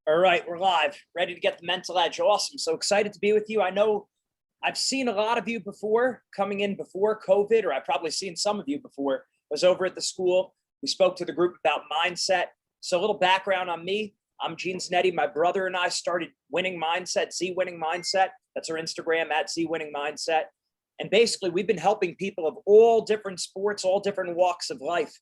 All right, we're live, ready to get the mental edge. Awesome. So excited to be with you. I know I've seen a lot of you before, coming in before COVID, or I've probably seen some of you before. I was over at the school. We spoke to the group about mindset. So a little background on me. I'm Gene Snetti. My brother and I started Winning Mindset, Z Winning Mindset. That's our Instagram, at Z Winning Mindset. And basically, we've been helping people of all different sports, all different walks of life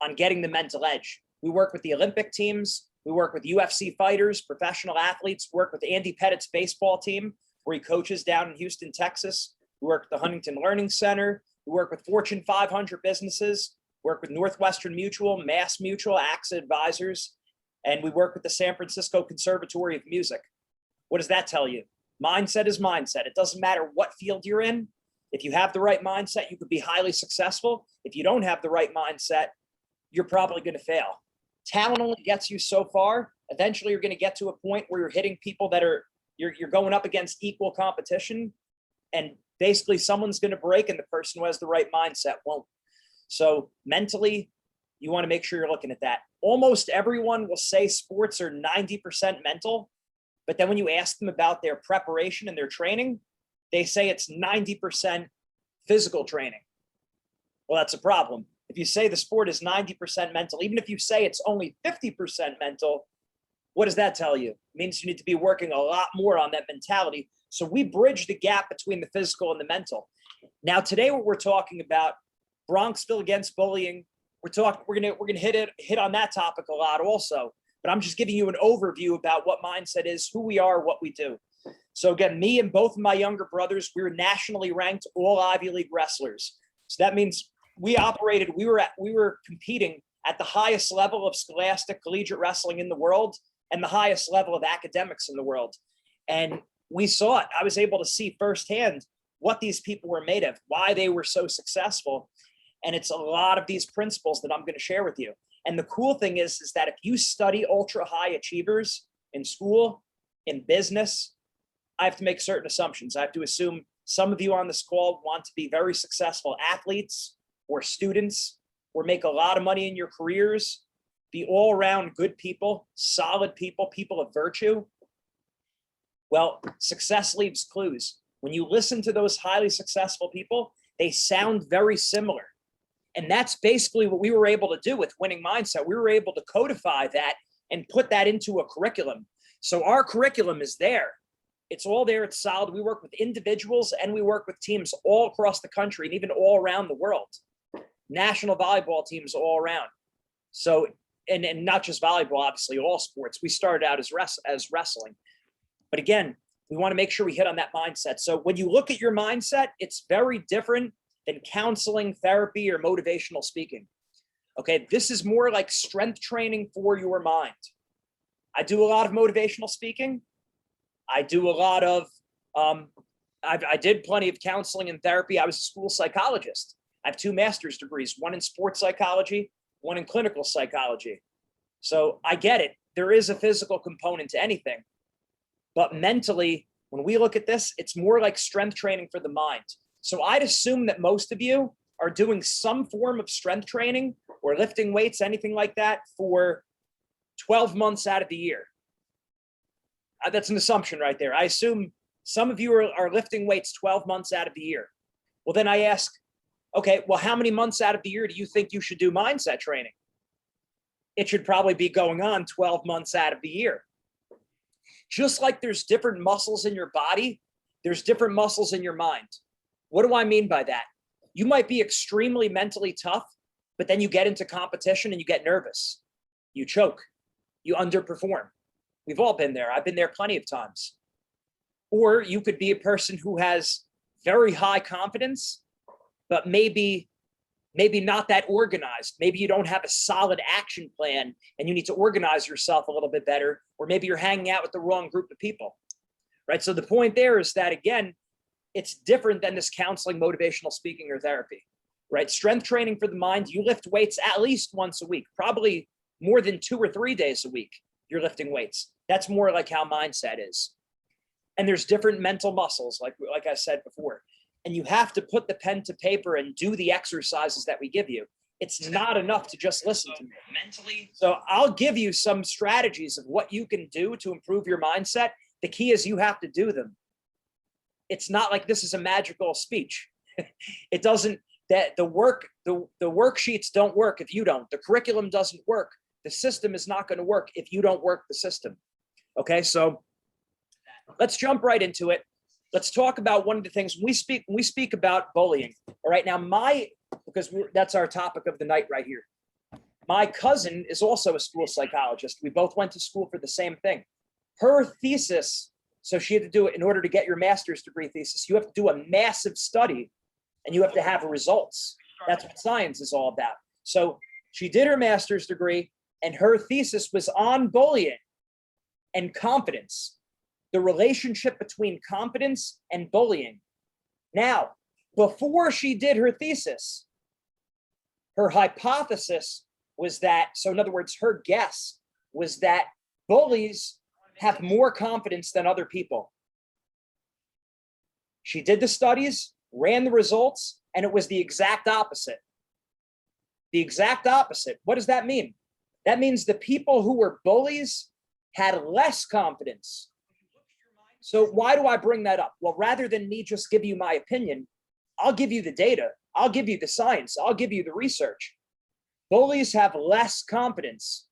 on getting the mental edge. We work with the Olympic teams. We work with UFC fighters, professional athletes, work with Andy Pettit's baseball team, where he coaches down in Houston, Texas. We work with the Huntington Learning Center. We work with Fortune 500 businesses, work with Northwestern Mutual, Mass Mutual, AXA Advisors, and we work with the San Francisco Conservatory of Music. What does that tell you? Mindset is mindset. It doesn't matter what field you're in. If you have the right mindset, you could be highly successful. If you don't have the right mindset, you're probably going to fail. Talent only gets you so far. Eventually, you're going to get to a point where you're hitting people that are, you're going up against equal competition, and basically someone's going to break and the person who has the right mindset won't. So mentally, you want to make sure you're looking at that. Almost everyone will say sports are 90% mental, but then when you ask them about their preparation and their training, they say it's 90% physical training. Well, that's a problem. If you say the sport is 90% mental, even if you say it's only 50% mental, what does that tell you? It means you need to be working a lot more on that mentality. So we bridge the gap between the physical and the mental. Now, today, what we're talking about, Bronxville against bullying. We're gonna hit on that topic a lot also. But I'm just giving you an overview about what mindset is, who we are, what we do. So again, me and both of my younger brothers, we were nationally ranked all Ivy League wrestlers. So that means we were competing at the highest level of scholastic collegiate wrestling in the world and the highest level of academics in the world. And we saw it. I was able to see firsthand what these people were made of, why they were so successful. And it's a lot of these principles that I'm going to share with you. And the cool thing is that if you study ultra high achievers in school, in business, I have to make certain assumptions. I have to assume some of you on this call want to be very successful athletes or students, or make a lot of money in your careers, be all around good people, solid people, people of virtue. Well, success leaves clues. When you listen to those highly successful people, they sound very similar. And that's basically what we were able to do with Winning Mindset. We were able to codify that and put that into a curriculum. So our curriculum is there. It's all there. It's solid. We work with individuals and we work with teams all across the country and even all around the world. National volleyball teams all around. So, and not just volleyball, obviously, all sports. We started out as wrestling. But again, we want to make sure we hit on that mindset. So when you look at your mindset, it's very different than counseling, therapy, or motivational speaking. Okay, this is more like strength training for your mind. I do a lot of motivational speaking. I do a lot of, I did plenty of counseling and therapy. I was a school psychologist. I have 2 master's degrees, one in sports psychology, one in clinical psychology. So I get it. There is a physical component to anything. But mentally, when we look at this, it's more like strength training for the mind. So I'd assume that most of you are doing some form of strength training or lifting weights, anything like that, for 12 months out of the year. That's an assumption right there. I assume some of you are lifting weights 12 months out of the year. Well, then I ask, okay, well, how many months out of the year do you think you should do mindset training? It should probably be going on 12 months out of the year. Just like there's different muscles in your body, there's different muscles in your mind. What do I mean by that? You might be extremely mentally tough, but then you get into competition and you get nervous. You choke. You underperform. We've all been there. I've been there plenty of times. Or you could be a person who has very high confidence, but maybe not that organized. Maybe you don't have a solid action plan and you need to organize yourself a little bit better, or maybe you're hanging out with the wrong group of people, right? So the point there is that, again, it's different than this counseling, motivational speaking, or therapy, right? Strength training for the mind, you lift weights at least once a week, probably more than 2 or 3 days a week, you're lifting weights. That's more like how mindset is. And there's different mental muscles, like I said before. And you have to put the pen to paper and do the exercises that we give you. It's not enough to just listen to me. So I'll give you some strategies of what you can do to improve your mindset. The key is you have to do them. It's not like this is a magical speech. It doesn't, that the worksheets don't work if you don't. The curriculum doesn't work. The system is not going to work if you don't work the system. Okay, so let's jump right into it. Let's talk about one of the things when we speak about bullying. All right, now because that's our topic of the night right here. My cousin is also a school psychologist. We both went to school for the same thing. Her thesis, so she had to do it in order to get your master's degree thesis. You have to do a massive study and you have to have results. That's what science is all about. So she did her master's degree and her thesis was on bullying and confidence, the relationship between confidence and bullying. Now, before she did her thesis, her hypothesis was that, so in other words, her guess was that bullies have more confidence than other people. She did the studies, ran the results, and it was the exact opposite. The exact opposite. What does that mean? That means the people who were bullies had less confidence. So why do I bring that up? Well, rather than me just give you my opinion, I'll give you the data. I'll give you the science. I'll give you the research. Bullies have less confidence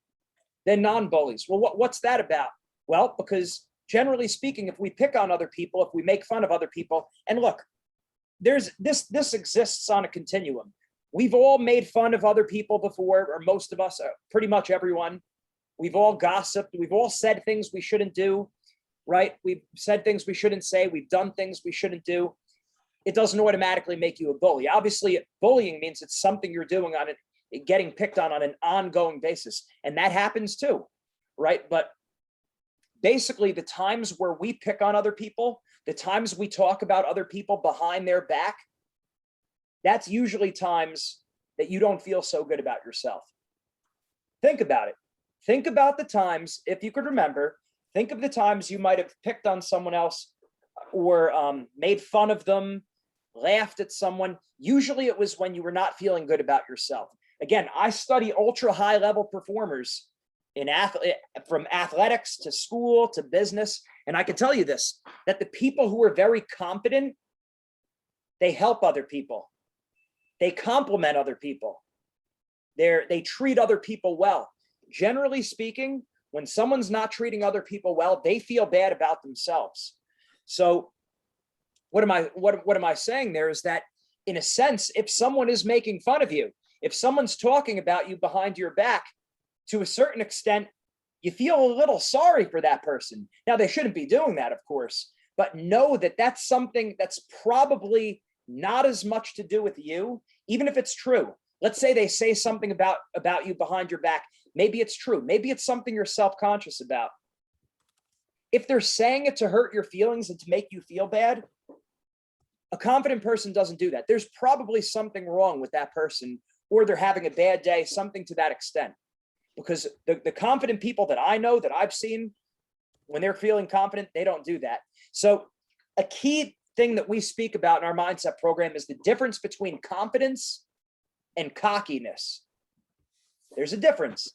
than non-bullies. Well, what's that about? Well, because generally speaking, if we pick on other people, if we make fun of other people, and look, this exists on a continuum. We've all made fun of other people before, or most of us, pretty much everyone. We've all gossiped. We've all said things we shouldn't do, right? We've said things we shouldn't say. We've done things we shouldn't do. It doesn't automatically make you a bully. Obviously, bullying means it's something you're doing on it, getting picked on an ongoing basis. And that happens too, right? But basically the times where we pick on other people, the times we talk about other people behind their back, that's usually times that you don't feel so good about yourself. Think about it. Think about the times, if you could remember, think of the times you might have picked on someone else or made fun of them, laughed at someone. Usually it was when you were not feeling good about yourself. Again, I study ultra high level performers from athletics to school to business. And I can tell you this, that the people who are very confident, they help other people. They compliment other people. They treat other people well. Generally speaking, when someone's not treating other people well, they feel bad about themselves. So what am I saying there is that, in a sense, if someone is making fun of you, if someone's talking about you behind your back, to a certain extent, you feel a little sorry for that person. Now, they shouldn't be doing that, of course, but know that that's something that's probably not as much to do with you, even if it's true. Let's say they say something about you behind your back. Maybe it's true. Maybe it's something you're self-conscious about. If they're saying it to hurt your feelings and to make you feel bad, a confident person doesn't do that. There's probably something wrong with that person, or they're having a bad day, something to that extent. Because the confident people that I know, that I've seen, when they're feeling confident, they don't do that. So a key thing that we speak about in our mindset program is the difference between confidence and cockiness. There's a difference.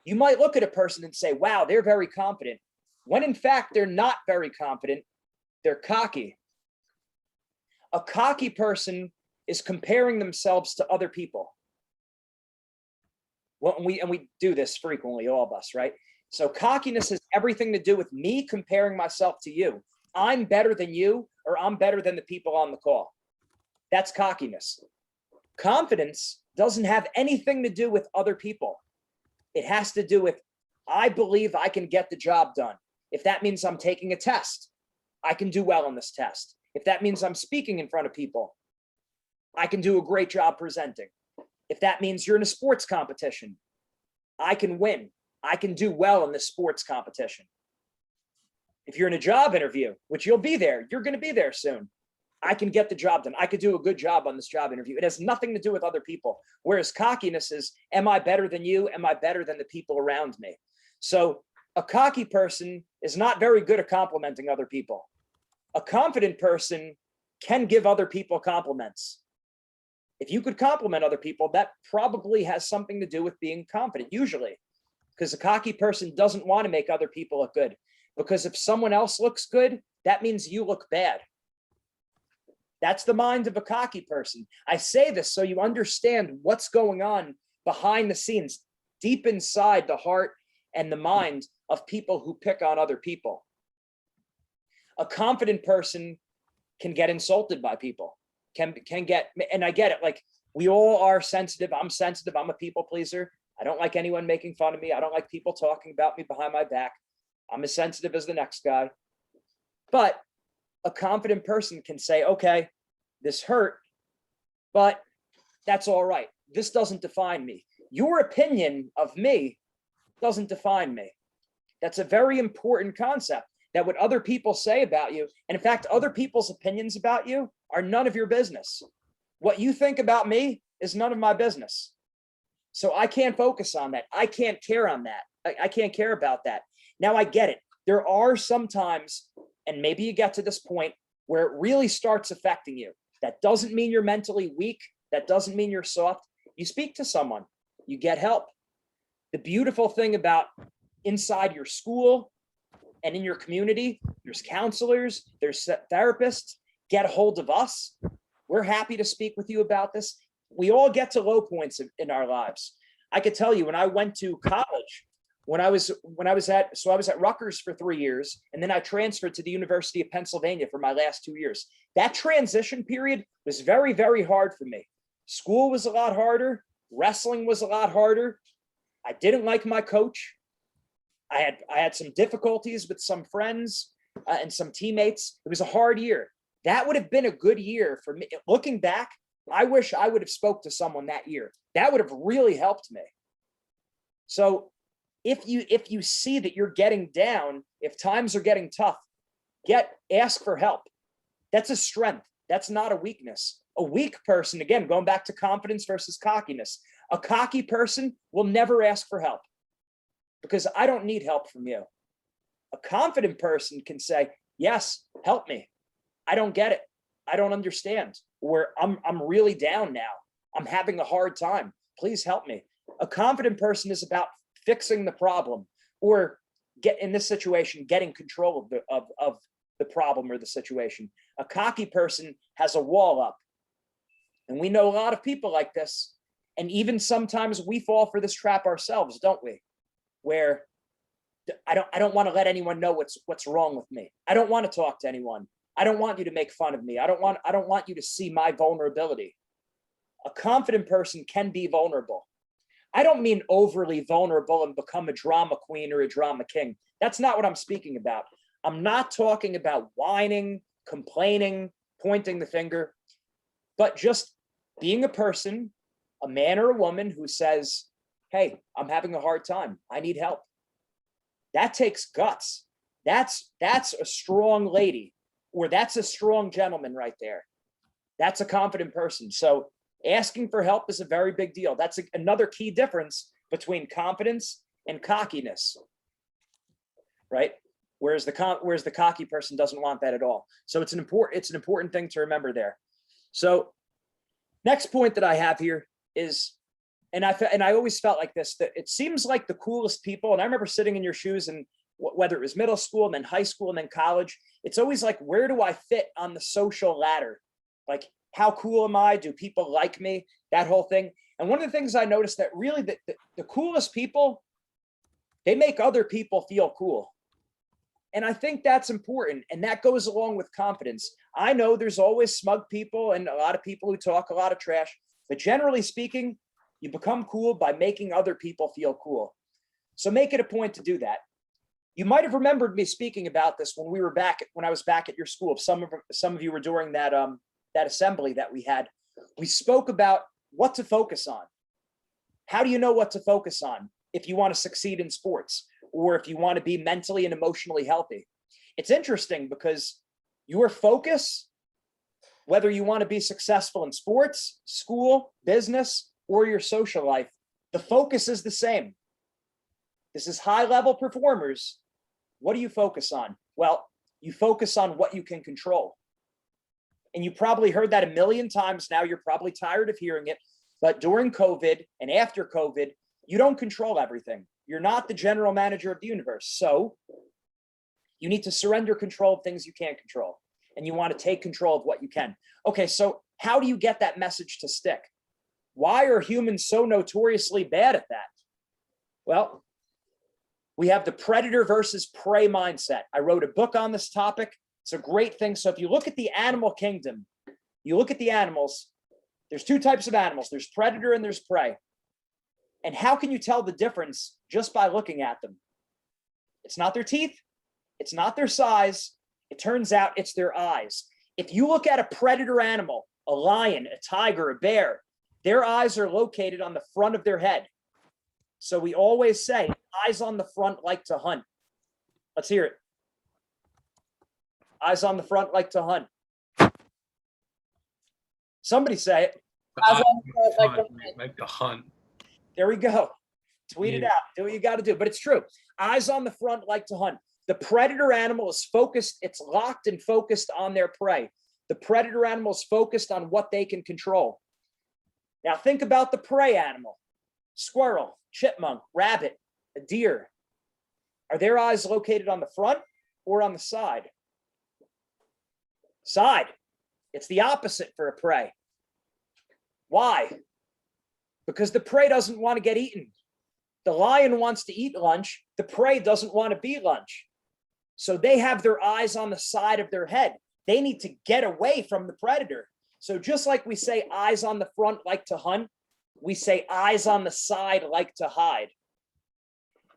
You might look at a person and say, wow, they're very confident, when in fact, they're not very confident. They're cocky. A cocky person is comparing themselves to other people. Well, and we do this frequently, all of us, right? So cockiness has everything to do with me comparing myself to you. I'm better than you, or I'm better than the people on the call. That's cockiness. Confidence doesn't have anything to do with other people. It has to do with, I believe I can get the job done. If that means I'm taking a test, I can do well on this test. If that means I'm speaking in front of people, I can do a great job presenting. If that means you're in a sports competition, I can win. I can do well in this sports competition. If you're in a job interview, which you'll be there, you're going to be there soon. I can get the job done. I could do a good job on this job interview. It has nothing to do with other people. Whereas cockiness is, am I better than you? Am I better than the people around me? So a cocky person is not very good at complimenting other people. A confident person can give other people compliments. If you could compliment other people, that probably has something to do with being confident, usually, because a cocky person doesn't want to make other people look good. Because if someone else looks good, that means you look bad. That's the mind of a cocky person. I say this so you understand what's going on behind the scenes, deep inside the heart and the mind of people who pick on other people. A confident person can get insulted by people, can get, and I get it. Like, we all are sensitive. I'm sensitive. I'm a people pleaser. I don't like anyone making fun of me. I don't like people talking about me behind my back. I'm as sensitive as the next guy. But a confident person can say, okay, this hurt, but that's all right. This doesn't define me. Your opinion of me doesn't define me. That's a very important concept, that what other people say about you, and in fact, other people's opinions about you are none of your business. What you think about me is none of my business. So I can't focus on that. I can't care on that. I can't care about that. Now, I get it. There are some times, and maybe you get to this point, where it really starts affecting you. That doesn't mean you're mentally weak. That doesn't mean you're soft. You speak to someone. You get help. The beautiful thing about inside your school and in your community, there's counselors, there's therapists. Get a hold of us. We're happy to speak with you about this. We all get to low points in our lives. I could tell you, when I went to college, I was at Rutgers for 3 years, and then I transferred to the University of Pennsylvania for my last 2 years. That transition period was very, very hard for me. School was a lot harder. Wrestling was a lot harder. I didn't like my coach. I had some difficulties with some friends and some teammates. It was a hard year. That would have been a good year for me. Looking back, I wish I would have spoke to someone that year. That would have really helped me. So if you see that you're getting down, if times are getting tough, ask for help. That's a strength. That's not a weakness. A weak person, again, going back to confidence versus cockiness, a cocky person will never ask for help, because I don't need help from you. A confident person can say, yes, help me. I don't get it. I don't understand. Or I'm really down now. I'm having a hard time. Please help me. A confident person is about fixing the problem, or in this situation, getting control of the problem or the situation. A cocky person has a wall up. And we know a lot of people like this. And even sometimes we fall for this trap ourselves, don't we? Where I don't want to let anyone know what's wrong with me. I don't want to talk to anyone. I don't want you to make fun of me. I don't want you to see my vulnerability. A confident person can be vulnerable. I don't mean overly vulnerable and become a drama queen or a drama king. That's not what I'm speaking about. I'm not talking about whining, complaining, pointing the finger, but just being a person, a man or a woman who says, hey, I'm having a hard time. I need help. That takes guts. That's a strong lady, or that's a strong gentleman right there. That's a confident person. So asking for help is a very big deal. That's another key difference between confidence and cockiness, right? Whereas the cocky person doesn't want that at all. So it's an important thing to remember there. So next point that I have here is, and I always felt like this, that it seems like the coolest people, and I remember sitting in your shoes, and whether it was middle school and then high school and then college, it's always like, where do I fit on the social ladder? Like, how cool am I? Do people like me? That whole thing. And one of the things I noticed, that really the coolest people, they make other people feel cool. And I think that's important. And that goes along with confidence. I know there's always smug people and a lot of people who talk a lot of trash, but generally speaking, you become cool by making other people feel cool. So make it a point to do that. You might have remembered me speaking about this when I was back at your school. Some of you were during that assembly that we had. We spoke about what to focus on. How do you know what to focus on if you want to succeed in sports, or if you want to be mentally and emotionally healthy? It's interesting because your focus, whether you want to be successful in sports, school, business, or your social life, the focus is the same. This is high-level performers. What do you focus on? Well, you focus on what you can control. And you probably heard that a million times now. You're probably tired of hearing it. But during COVID and after COVID, you don't control everything. You're not the general manager of the universe. So you need to surrender control of things you can't control. And you want to take control of what you can. Okay, so how do you get that message to stick? Why are humans so notoriously bad at that? Well, we have the predator versus prey mindset. I wrote a book on this topic. It's a great thing. So if you look at the animal kingdom, you look at the animals, there's two types of animals. There's predator and there's prey. And how can you tell the difference just by looking at them? It's not their teeth. It's not their size. It turns out it's their eyes. If you look at a predator animal, a lion, a tiger, a bear, their eyes are located on the front of their head. So we always say, eyes on the front like to hunt. Let's hear it. Eyes on the front like to hunt. Somebody say it. Eyes on the front like to hunt. There we go. Tweet it out. Do what you got to do. But it's true. Eyes on the front like to hunt. The predator animal is focused. It's locked and focused on their prey. The predator animal is focused on what they can control. Now think about the prey animal. Squirrel, chipmunk, rabbit, a deer. Are their eyes located on the front or on the side? Side. It's the opposite for a prey. Why? Because the prey doesn't want to get eaten. The lion wants to eat lunch. The prey doesn't want to be lunch. So they have their eyes on the side of their head. They need to get away from the predator. So just like we say eyes on the front like to hunt, we say eyes on the side like to hide.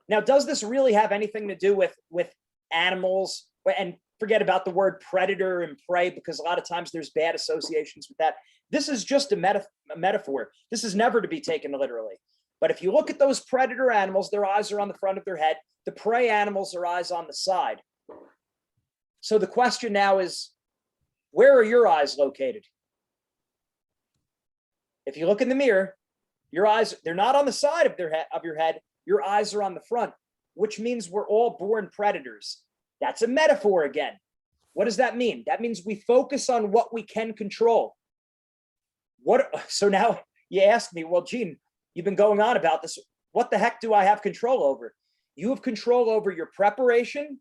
Now, does this really have anything to do with animals? And forget about the word predator and prey, because a lot of times there's bad associations with that. This is just a metaphor. This is never to be taken literally. But if you look at those predator animals, their eyes are on the front of their head. The prey animals are eyes on the side. So the question now is, where are your eyes located? If you look in the mirror, your eyes, they're not on the side of your head. Your eyes are on the front, which means we're all born predators. That's a metaphor again. What does that mean? That means we focus on what we can control. So now you ask me, well, Gene, you've been going on about this. What the heck do I have control over? You have control over your preparation,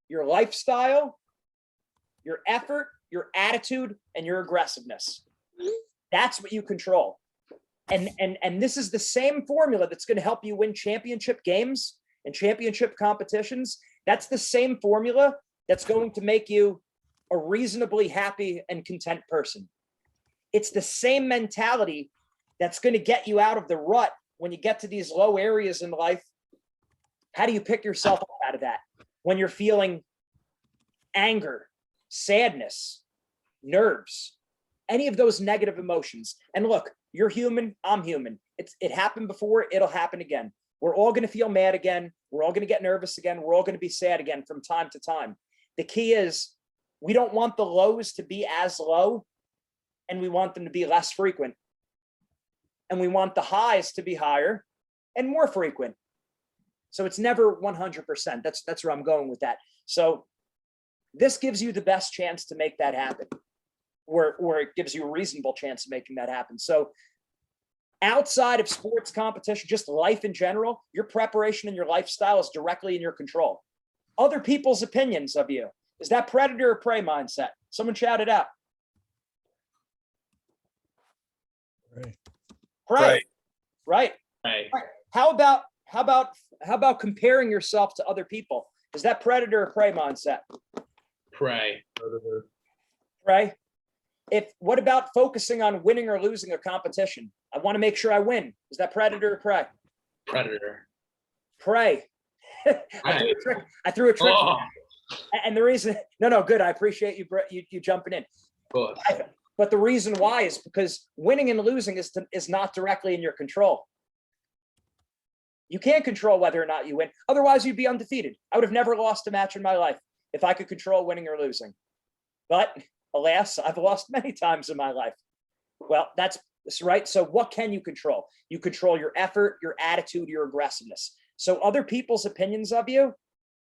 your lifestyle, your effort, your attitude, and your aggressiveness. That's what you control. And this is the same formula that's going to help you win championship games and championship competitions. That's the same formula that's going to make you a reasonably happy and content person. It's the same mentality that's going to get you out of the rut when you get to these low areas in life. How do you pick yourself up out of that? When you're feeling anger, sadness, nerves, any of those negative emotions. And look, you're human, I'm human. It happened before, it'll happen again. We're all going to feel mad again. We're all going to get nervous again. We're all going to be sad again from time to time. The key is we don't want the lows to be as low, and we want them to be less frequent. And we want the highs to be higher and more frequent. So it's never 100%. That's where I'm going with that. So this gives you the best chance to make that happen, or it gives you a reasonable chance of making that happen. So outside of sports competition, just life in general, your preparation and your lifestyle is directly in your control. Other people's opinions of you, is that predator or prey mindset? Someone shout it out. Prey. Right. How about comparing yourself to other people? Is that predator or prey mindset? Prey. Prey. What about focusing on winning or losing a competition? I want to make sure I win. Is that predator or prey? Predator. Prey. I threw a trick. Oh. And the reason, no, good. I appreciate you jumping in. But the reason why is because winning and losing is not directly in your control. You can't control whether or not you win. Otherwise, you'd be undefeated. I would have never lost a match in my life if I could control winning or losing. But alas, I've lost many times in my life. Well, that's right. So what can you control? You control your effort, your attitude, your aggressiveness. So other people's opinions of you,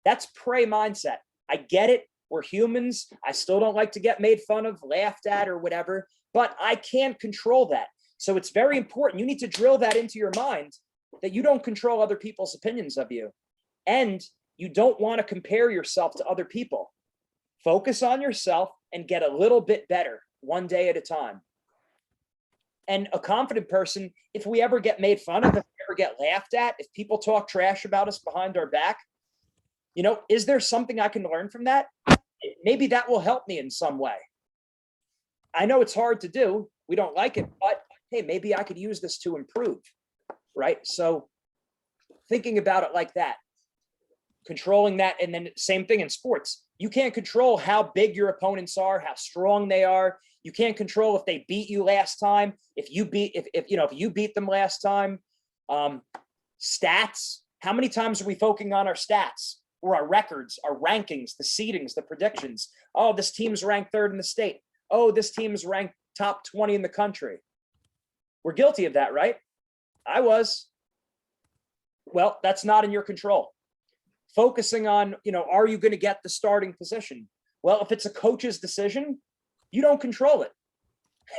that's prey mindset. I get it. We're humans. I still don't like to get made fun of, laughed at, or whatever, but I can't control that. So it's very important. You need to drill that into your mind that you don't control other people's opinions of you. And you don't want to compare yourself to other people. Focus on yourself and get a little bit better one day at a time. And a confident person, if we ever get made fun of, if we ever get laughed at, if people talk trash about us behind our back, you know, is there something I can learn from that? Maybe that will help me in some way. I know it's hard to do. We don't like it, but hey, maybe I could use this to improve, right? So thinking about it like that, controlling that, and then same thing in sports. You can't control how big your opponents are, how strong they are. You can't control if they beat you last time, if you beat them last time. Stats. How many times are we focusing on our stats or our records, our rankings, the seedings, the predictions? Oh, this team's ranked 3rd in the state. Oh, this team's ranked top 20 in the country. We're guilty of that, right? I was. Well, that's not in your control. Focusing on, are you going to get the starting position? Well, if it's a coach's decision, you don't control it.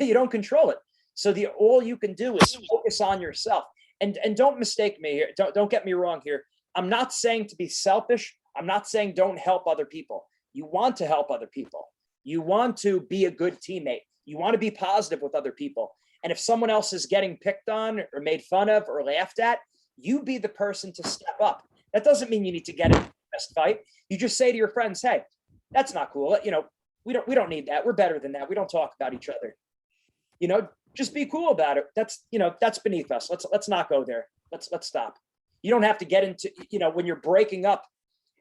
You don't control it. So all you can do is focus on yourself. And don't mistake me here. Don't get me wrong here. I'm not saying to be selfish. I'm not saying don't help other people. You want to help other people. You want to be a good teammate. You want to be positive with other people. And if someone else is getting picked on or made fun of or laughed at, you be the person to step up. That doesn't mean you need to get in a fist fight. You just say to your friends, hey, that's not cool. We don't need that. We're better than that. We don't talk about each other. Just be cool about it. That's beneath us. Let's not go there. Let's stop. You don't have to get into, when you're breaking up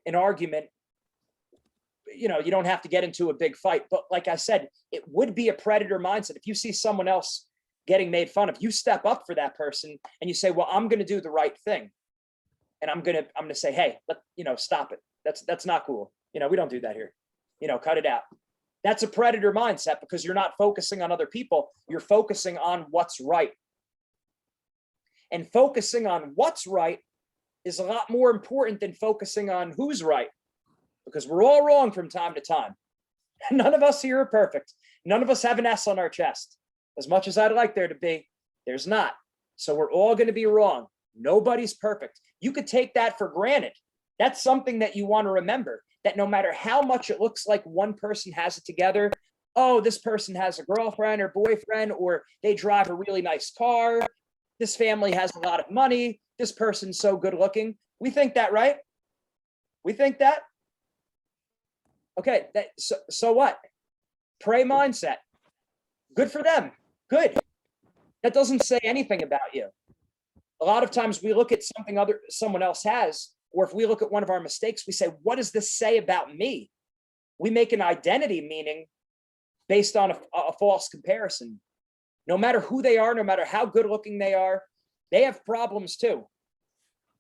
an argument, you don't have to get into a big fight. But like I said, it would be a predator mindset. If you see someone else getting made fun of, you step up for that person and you say, well, I'm going to do the right thing. And I'm going to say, hey, stop it. That's not cool. We don't do that here. Cut it out. That's a predator mindset because you're not focusing on other people. You're focusing on what's right. And focusing on what's right is a lot more important than focusing on who's right, because we're all wrong from time to time. None of us here are perfect. None of us have an S on our chest. As much as I'd like there to be, there's not. So we're all going to be wrong. Nobody's perfect. You could take that for granted. That's something that you want to remember, that no matter how much it looks like one person has it together, oh, this person has a girlfriend or boyfriend, or they drive a really nice car, this family has a lot of money, this person's so good looking. We think that, right? We think that? Okay, so what? Prey mindset. Good for them. Good. That doesn't say anything about you. A lot of times we look at something someone else has, or if we look at one of our mistakes, we say, what does this say about me? We make an identity meaning based on a false comparison. No matter who they are, no matter how good looking they are, they have problems too.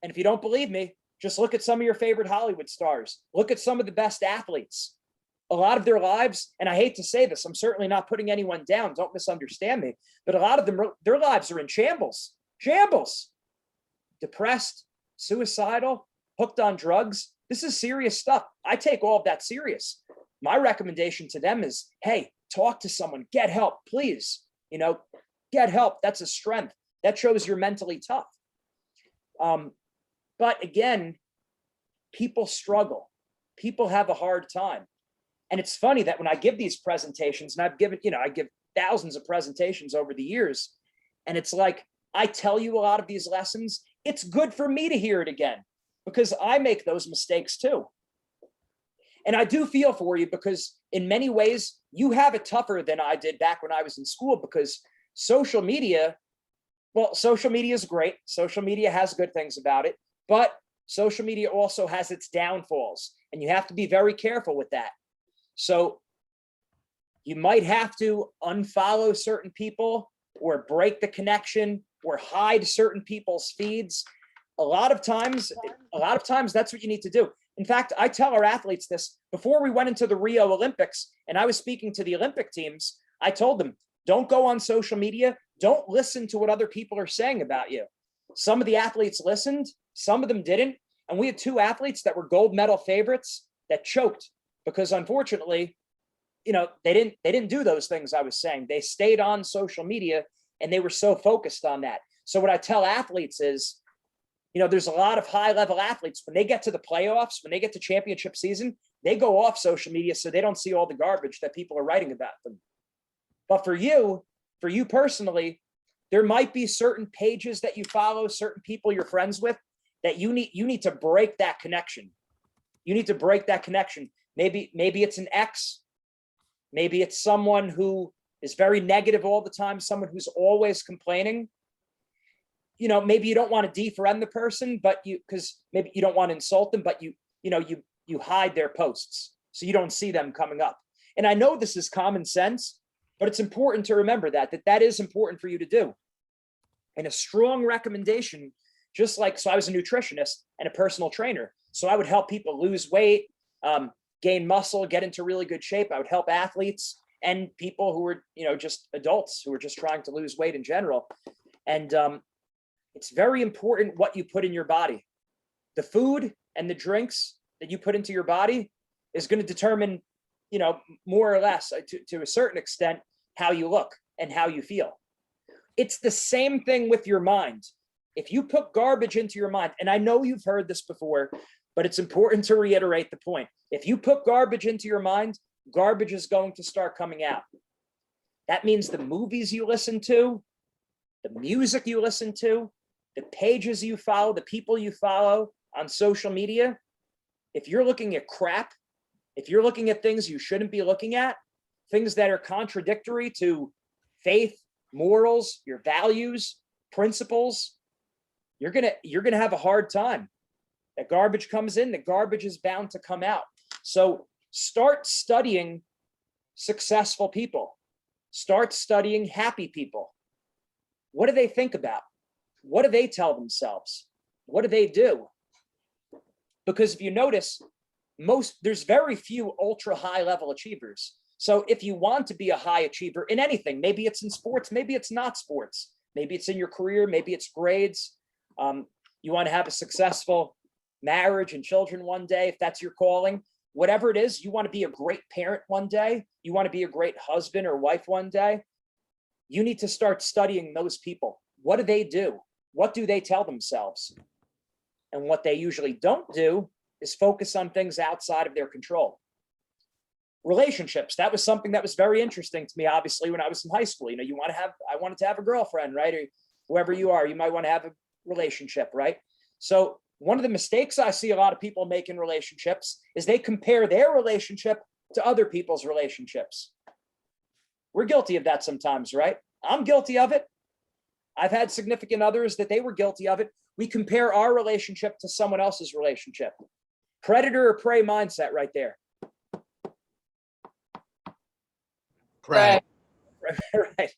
And if you don't believe me, just look at some of your favorite Hollywood stars. Look at some of the best athletes. A lot of their lives, and I hate to say this, I'm certainly not putting anyone down, don't misunderstand me, but a lot of them, their lives are in shambles. Shambles. Depressed, suicidal, hooked on drugs. This is serious stuff. I take all of that serious. My recommendation to them is, hey, talk to someone, get help, please. Get help. That's a strength. That shows you're mentally tough. But again, people struggle. People have a hard time. And it's funny that when I give these presentations, and I give thousands of presentations over the years, and it's like, I tell you a lot of these lessons, it's good for me to hear it again because I make those mistakes too. And I do feel for you because in many ways, you have it tougher than I did back when I was in school, because social media is great. Social media has good things about it, but social media also has its downfalls, and you have to be very careful with that. So you might have to unfollow certain people or break the connection or hide certain people's feeds. A lot of times that's what you need to do. In fact, I tell our athletes this before we went into the Rio Olympics, and I was speaking to the Olympic teams. I told them, don't go on social media. Don't listen to what other people are saying about you. Some of the athletes listened, some of them didn't. And we had 2 athletes that were gold medal favorites that choked because unfortunately, they didn't do those things I was saying. They stayed on social media and they were so focused on that. So what I tell athletes is, there's a lot of high level athletes, when they get to the playoffs, when they get to championship season, they go off social media so they don't see all the garbage that people are writing about them. But for you personally, there might be certain pages that you follow, certain people you're friends with, that you need to break that connection. You need to break that connection. Maybe it's an ex. Maybe it's someone who is very negative all the time, someone who's always complaining. Maybe you don't want to defriend the person, but because maybe you don't want to insult them, but you hide their posts so you don't see them coming up. And I know this is common sense, but it's important to remember that is important for you to do. And a strong recommendation, so I was a nutritionist and a personal trainer. So I would help people lose weight, gain muscle, get into really good shape. I would help athletes and people who were, just adults who were just trying to lose weight in general. And it's very important what you put in your body. The food and the drinks that you put into your body is going to determine, more or less to a certain extent, how you look and how you feel. It's the same thing with your mind. If you put garbage into your mind, and I know you've heard this before, but it's important to reiterate the point. If you put garbage into your mind, garbage is going to start coming out. That means the movies you listen to, the music you listen to, the pages you follow, the people you follow on social media, if you're looking at crap, if you're looking at things you shouldn't be looking at, things that are contradictory to faith, morals, your values, principles, you're gonna have a hard time. That garbage comes in, the garbage is bound to come out. So start studying successful people. Start studying happy people. What do they think about? What do they tell themselves? What do they do? Because if you notice, there's very ultra high level achievers. So if you want to be a high achiever in anything, maybe it's in sports, maybe it's not sports, maybe it's in your career, maybe it's grades. You want to have a successful marriage and children one day, if that's your calling, whatever it is, you want to be a great parent one day, you want to be a great husband or wife one day, you need to start studying those people. What do they do? What do they tell themselves? And what they usually don't do is focus on things outside of their control. Relationships, that was something that was very interesting to me, obviously, when I was in high school. I wanted to have a girlfriend, right? Or whoever you are, you might want to have a relationship, right? So one of the mistakes I see a lot of people make in relationships is they compare their relationship to other people's relationships. We're guilty of that sometimes, right? I'm guilty of it. I've had significant others that they were guilty of it. We compare our relationship to someone else's relationship. Predator or prey mindset right there. Prey. Right.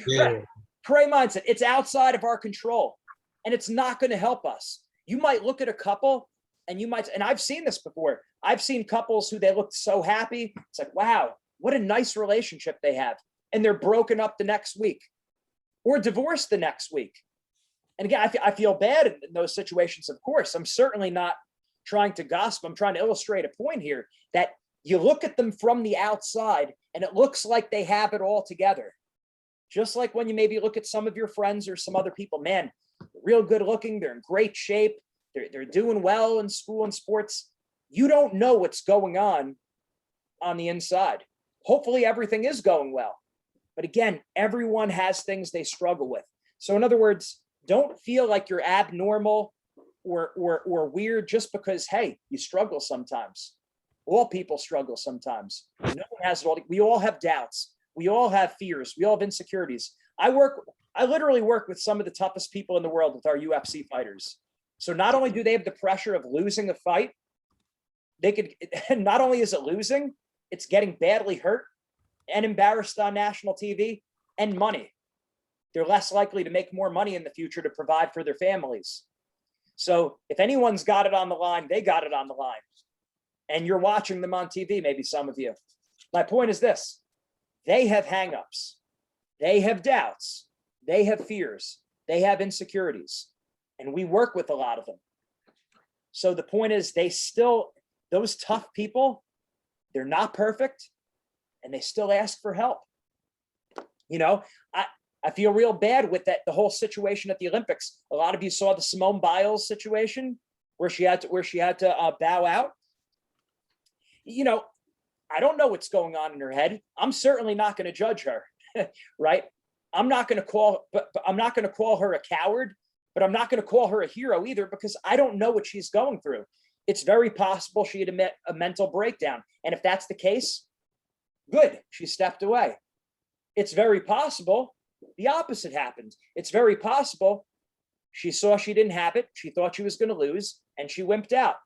Yeah. Right. Prey mindset. It's outside of our control and it's not going to help us. You might look at a couple and and I've seen this before. I've seen couples who they look so happy. It's like, wow, what a nice relationship they have. And they're broken up the next week or divorced the next week. And again, I feel bad in those situations, of course. I'm certainly not trying to gossip. I'm trying to illustrate a point here that you look at them from the outside and it looks like they have it all together. Just like when you maybe look at some of your friends or some other people, man, real good looking, they're in great shape, they're doing well in school and sports. You don't know what's going on the inside. Hopefully everything is going well. But again, everyone has things they struggle with. So in other words, don't feel like you're abnormal or weird just because, hey, you struggle sometimes. All people struggle sometimes. No one has it all. We all have doubts. We all have fears. We all have insecurities. I literally work with some of the toughest people in the world with our UFC fighters. So not only do they have the pressure of losing a fight, not only is it losing, it's getting badly hurt and embarrassed on national TV and money. They're less likely to make more money in the future to provide for their families. So if anyone's got it on the line, they got it on the line. And you're watching them on TV, maybe some of you. My point is this: they have hangups, they have doubts, they have fears, they have insecurities, and we work with a lot of them. So the point is, those tough people, They're not perfect, and they still ask for help. You know, I feel real bad with that, the whole situation at the Olympics. A lot of you saw the Simone Biles situation where she had to bow out. You know, I don't know what's going on in her head. I'm certainly not going to judge her, right? I'm not going to call her a coward, but I'm not going to call her a hero either, because I don't know what she's going through. It's very possible she had a mental breakdown. And if that's the case, good, she stepped away. It's very possible the opposite happened. It's very possible she saw she didn't have it. She thought she was going to lose, and she wimped out.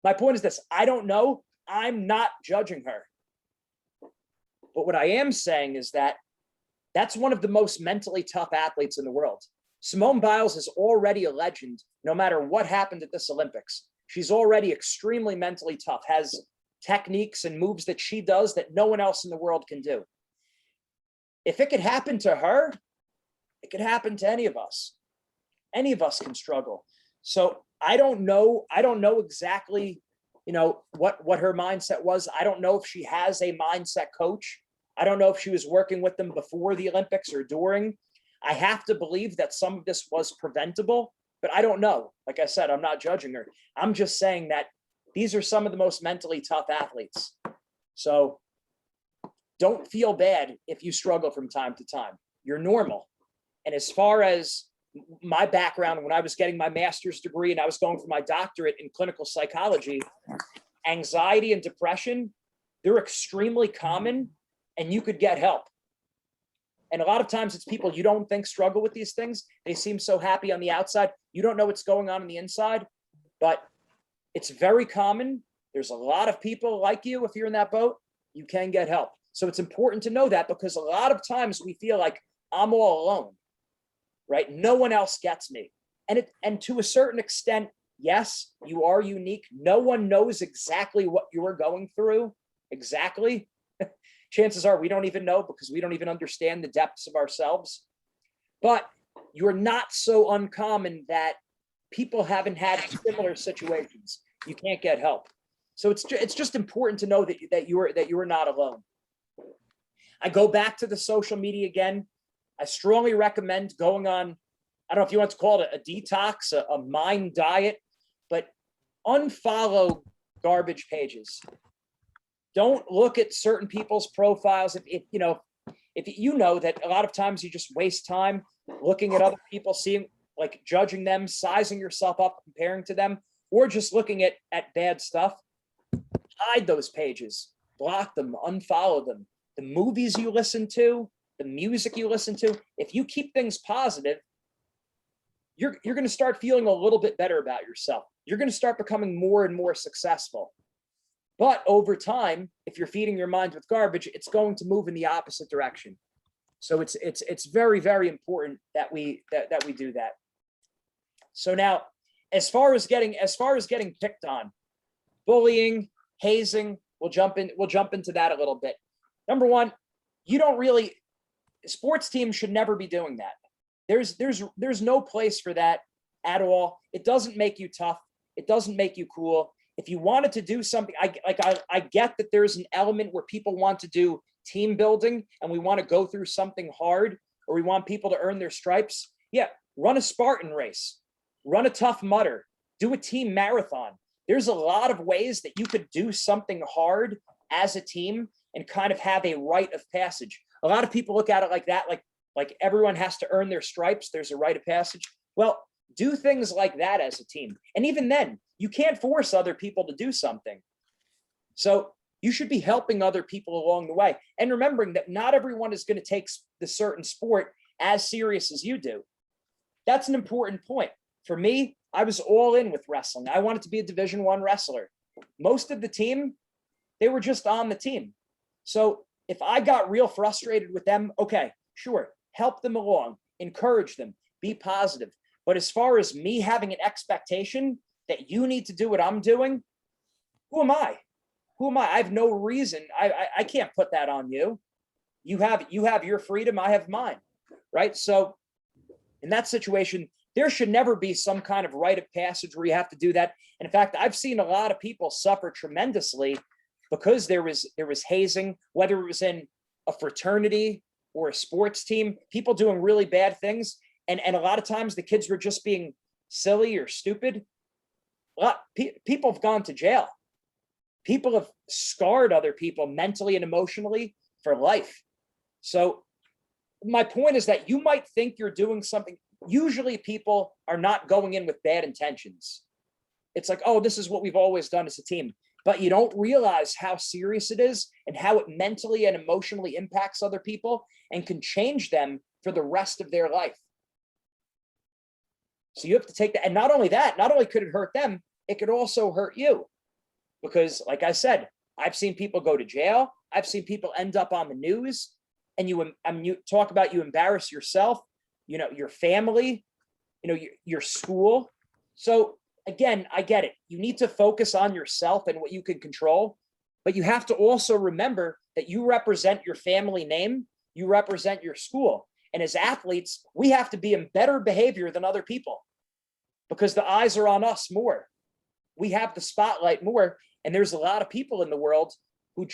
My point is this: I don't know. I'm not judging her. But what I am saying is that that's one of the most mentally tough athletes in the world. Simone Biles is already a legend, no matter what happened at this Olympics. She's already extremely mentally tough, has techniques and moves that she does that no one else in the world can do. If it could happen to her, it could happen to any of us. Any of us can struggle. So I don't know exactly, you know, what her mindset was. I don't know if she has a mindset coach. I don't know if she was working with them before the Olympics or during. I have to believe that some of this was preventable, but I don't know. Like I said, I'm not judging her. I'm just saying that these are some of the most mentally tough athletes. So don't feel bad if you struggle from time to time. You're normal. And as far as my background, when I was getting my master's degree and I was going for my doctorate in clinical psychology, anxiety and depression, they're extremely common, and you could get help. And a lot of times it's people you don't think struggle with these things. They seem so happy on the outside. You don't know what's going on the inside, but it's very common. There's a lot of people like you. If you're in that boat, you can get help. So it's important to know that, because a lot of times we feel like I'm all alone, right? No one else gets me. And to a certain extent, yes, you are unique. No one knows exactly what you're going through. Exactly. Chances are we don't even know, because we don't even understand the depths of ourselves. But you're not so uncommon that people haven't had similar situations. You can't get help. So it's just important to know that you are not alone. I go back to the social media again. I strongly recommend going on, I don't know if you want to call it a detox, a mind diet, but unfollow garbage pages. Don't look at certain people's profiles. If you know that a lot of times you just waste time looking at other people, seeing, like, judging them, sizing yourself up, comparing to them, or just looking at bad stuff, hide those pages, block them, unfollow them. The movies you listen to, the music you listen to, if you keep things positive, you're going to start feeling a little bit better about yourself. You're going to start becoming more and more successful. But over time, if you're feeding your mind with garbage, it's going to move in the opposite direction. So it's very, very important that we do that. So now, as far as getting picked on, bullying, hazing, we'll jump into that a little bit. Number one, sports teams should never be doing that. There's no place for that at all. It doesn't make you tough. It doesn't make you cool. If you wanted to do something, I get that there's an element where people want to do team building and we want to go through something hard, or we want people to earn their stripes. Yeah, run a Spartan race, run a Tough Mudder, do a team marathon. There's a lot of ways that you could do something hard as a team and kind of have a rite of passage. A lot of people look at it like that, like everyone has to earn their stripes. There's a rite of passage. Well, do things like that as a team. And even then, you can't force other people to do something. So you should be helping other people along the way. And remembering that not everyone is going to take the certain sport as serious as you do. That's an important point. For me, I was all in with wrestling. I wanted to be a Division I wrestler. Most of the team, they were just on the team. So if I got real frustrated with them, okay, sure, help them along, encourage them, be positive. But as far as me having an expectation that you need to do what I'm doing, who am I? Who am I? I have no reason. I can't put that on you. You have your freedom. I have mine, right? So in that situation, there should never be some kind of rite of passage where you have to do that. And in fact, I've seen a lot of people suffer tremendously because there was hazing, whether it was in a fraternity or a sports team, people doing really bad things. And a lot of times the kids were just being silly or stupid. People have gone to jail. People have scarred other people mentally and emotionally for life. So my point is that you might think you're doing something. Usually people are not going in with bad intentions. It's like, oh, this is what we've always done as a team. But you don't realize how serious it is and how it mentally and emotionally impacts other people and can change them for the rest of their life. So you have to take that. And not only that, not only could it hurt them, it could also hurt you. Because like I said, I've seen people go to jail. I've seen people end up on the news, and you talk about, you embarrass yourself, your family, your school. So again, I get it. You need to focus on yourself and what you can control, but you have to also remember that you represent your family name, you represent your school. And as athletes, we have to be in better behavior than other people because the eyes are on us more. We have the spotlight more. And there's a lot of people in the world who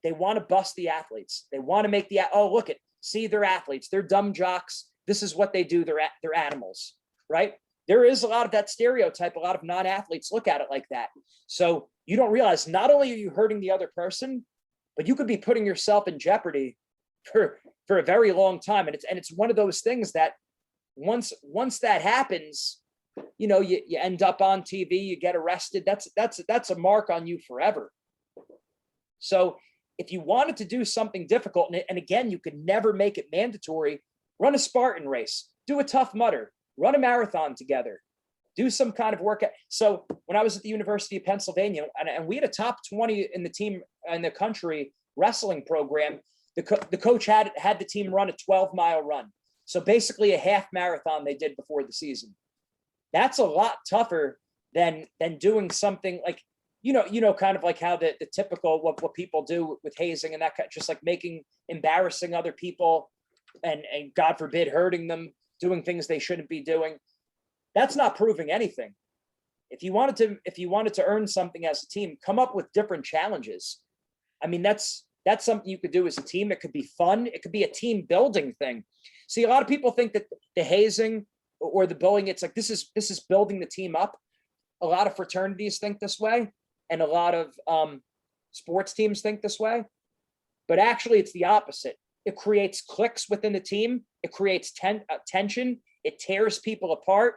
they want to bust the athletes. They want to make they're athletes. They're dumb jocks. This is what they do. They're animals, right? There is a lot of that stereotype. A lot of non-athletes look at it like that. So you don't realize not only are you hurting the other person, but you could be putting yourself in jeopardy for a very long time. And it's one of those things that once that happens, you end up on TV, you get arrested. That's a mark on you forever. So if you wanted to do something difficult, and again, you could never make it mandatory, run a Spartan race, do a Tough Mudder, run a marathon together, do some kind of workout. So when I was at the University of Pennsylvania, and we had a top 20 in the team in the country wrestling program, the coach had the team run a 12-mile run. So basically a half marathon they did before the season. That's a lot tougher than doing something like, kind of like how the typical, what people do with hazing and that kind, just like embarrassing other people and God forbid hurting them, doing things they shouldn't be doing. That's not proving anything. If you wanted to earn something as a team, come up with different challenges. I mean, that's something you could do as a team. It could be fun. It could be a team building thing. See, a lot of people think that the hazing or the bullying, it's like, this is building the team up. A lot of fraternities think this way, and a lot of sports teams think this way. But actually, it's the opposite. It creates cliques within the team. It creates tension. It tears people apart.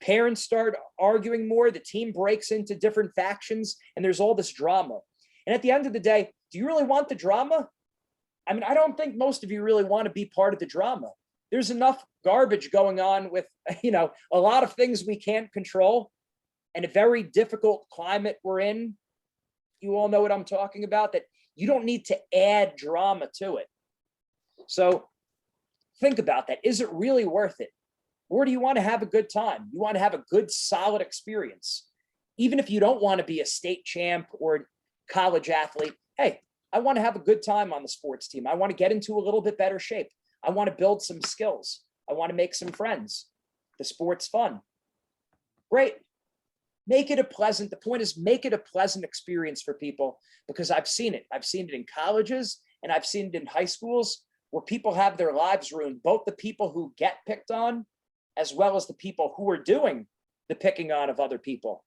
Parents start arguing more. The team breaks into different factions, and there's all this drama. And at the end of the day, do you really want the drama? I mean, I don't think most of you really want to be part of the drama. There's enough garbage going on with, a lot of things we can't control, and a very difficult climate we're in. You all know what I'm talking about, that you don't need to add drama to it. So think about that. Is it really worth it? Or do you want to have a good time? You want to have a good, solid experience. Even if you don't want to be a state champ or college athlete, hey, I want to have a good time on the sports team. I want to get into a little bit better shape. I want to build some skills. I want to make some friends. The sport's fun. Great. Make it the point is, make it a pleasant experience for people, because I've seen it. I've seen it in colleges and I've seen it in high schools where people have their lives ruined, both the people who get picked on as well as the people who are doing the picking on of other people.